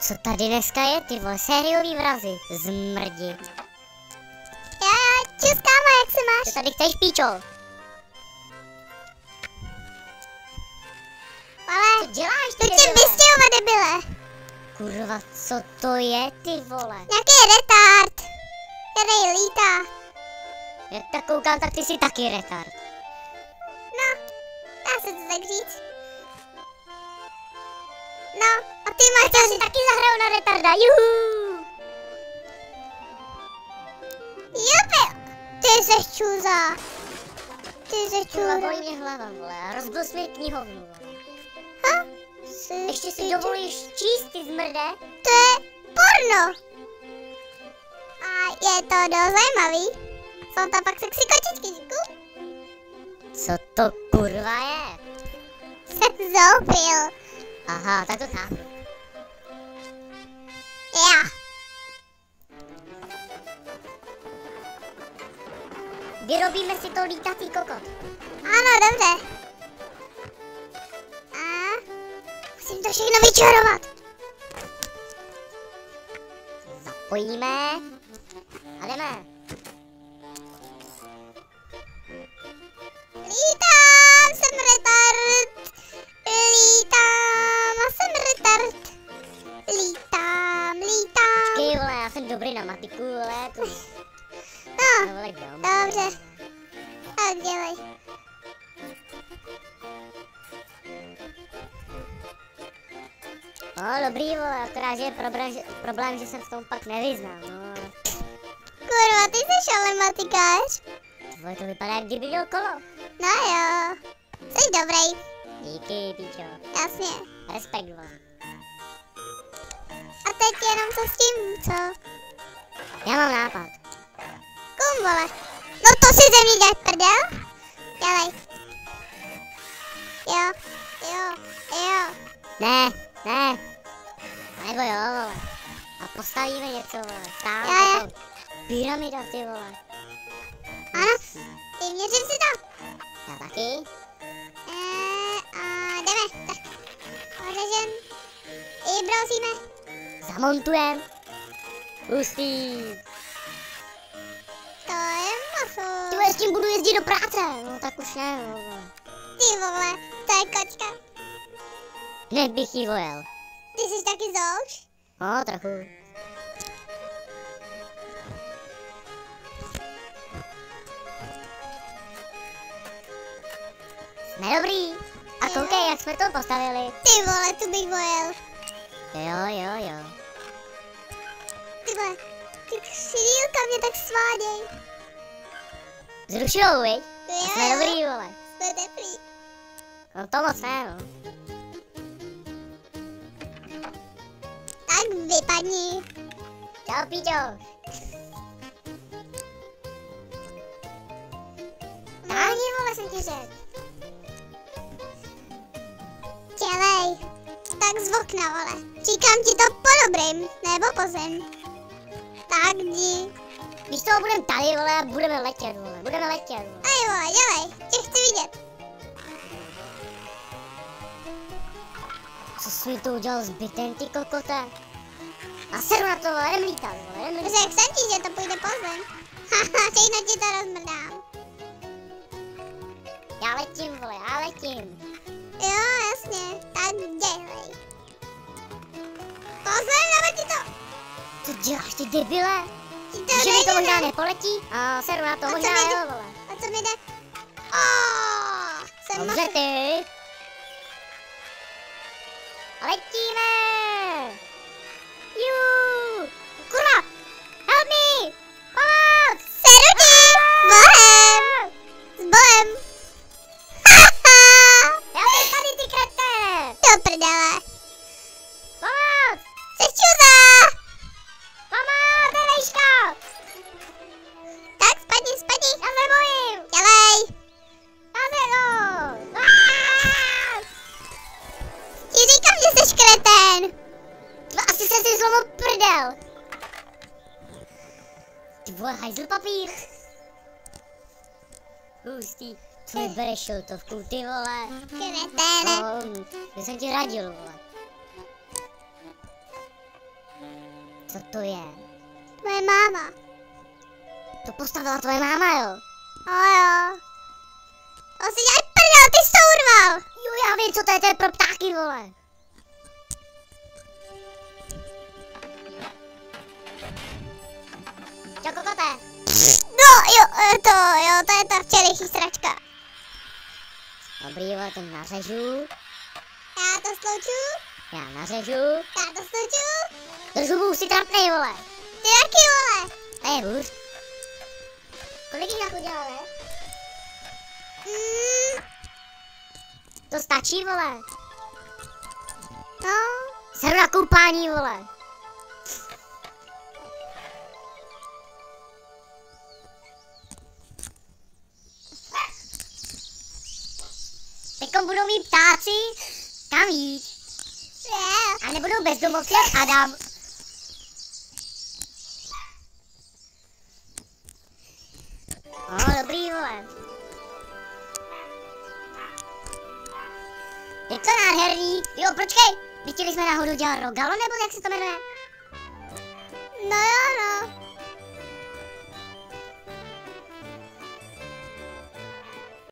Co tady dneska je, ty vole, sériový vrazy, zmrdi. Čus kámo, jak se máš? Co tady chceš, píčo? Ale, Co děláš, tu ty tě debile? vystěhovat, debile. Kurva, co to je, ty vole? Nějaký retard. Který lítá. Jak tak koukám, tak ty jsi taky retard. No, dá se to tak říct. No, a ty máš Já si taky zahraju na retarda, juhu! Jupi, ty jsi čůza. Ty jsi Kurva, čůza. bolí mě hlava, vole, a rozbil jsi mi knihovnu, vole. Ha? Ještě si dovolíš číst, ty zmrde? To je porno. A je to dost zajímavý. Jsou tam pak sexy kočičky, díku. Co to kurva je? Jsem zoufil. Aha, tak to chápu. Já. Vyrobíme si to lítací kokot. Ano, dobře. A musím to všechno vyčarovat. Zapojíme a jdeme. Lítám, jsem retard. Lítám a jsem retard. Lítám. Počkej, vole, já jsem dobrý na matiku, vole, tu... No, vole, dom. dobře. Tak dělej. No, dobrý, vole, akorát, že je problém, že jsem v tom pak nevyznal, no. Kurva, ty jsi ale matikář. Vole, to vypadá, jak kdyby měl kolo. No jo. Jsi dobrý. Díky, píčo. Jasně. Respekt, vole. A teď jenom co s tím, co? Já mám nápad. Kum, vole. No to si ze mě dělat prdel? Dělej. Jo. Ne. Nebo jo, vole. A postavíme něco, vole. Tam, Jo. potom. Pyramida, ty vole. Ano, vyměřím si to. Já taky. A jdeme. Tak. Odležem. I brousíme. Zamontujem. Hustý. To je Ty maso. vole, s tím budu jezdit do práce. No tak už ne, vole. Ty vole, to je kočka. Hned bych jí vojel. Ty jsi taky zouš? No, trochu. Jsme dobrý. A koukej, jak jsme to postavili. Ty vole, tu bych vojel. Jo. Ty vole, ty křidílka mě tak sváděj. Zrušilou, viď? A jsme Jo, dobrý, vole. jsme teplý. No to moc ne, no. Tak vypadni. Čau, Píťo. Táhni, vole, jsem ti řekl. Dělej. Tak z okna, vole. Říkám ti to po dobrým, nebo po zem. Tak jdi. Když toho budeme tady, vole, a budeme letět, vole. Budeme letět, vole. Aj vole, dělej. Tě chci vidět. Co jsi mi to udělal s bytem, ty kokote? A seru na to, vole, jdem lítat, vole, jdem lítat. Řekl jsem ti, že to půjde po zem. Haha, všechno ti to rozmrdám. Já letím, vole, já letím. Jo, jasně. Tak dělej. Po zem, nebo ti to... Co děláš, ty debile? Ti to Že mi to nejde, možná ne? nepoletí? A seru na to, A co možná mi jo, jde? vole. A co mi jde? Jsem Dobře, ty. Letíme! Jú! Kurva! Help me! Pomoc! Seru ti! Bohem! S bohem! Haha! Já jsem tady, ty krete! Do prdele! Pomoc! Jsi čuza! Pomoc, nevejška! Tak spadni! Já se bojím! Dělej! Já se no! Ti říkám, že jsi kretén! No asi se si zlomil prdel! Ty vole, hajzl papír! Hustý, co mi bereš šiltovku, ty vole? Kreténe! Já jsem ti radil, vole. Co to je? Tvoje máma. To postavila tvoje máma, jo? Jo. On si dělaj prdel, ty jsi to urval. Jo, já vím, co to je pro ptáky, vole. Čau, kokote. No, jo, to je ta včerejší sračka. Dobrý, vole, to nařežu. Já to slouču. Já nařežu. Já to slouču. Do zubů si trapnej, vole. Ty taky, vole. To je hůř. Kolik jich nachuděláme? To stačí, vole. No. Seru na koupání, vole. Teďkom budou mít ptáci kam jít. Je. A nebudou bezdomovci jak Adam. Dobrý, vole. Je to nádherný. Jo, počkej. Nechtěli jsme náhodou dělat rogalo, nebo jak se to jmenuje? No jo, no.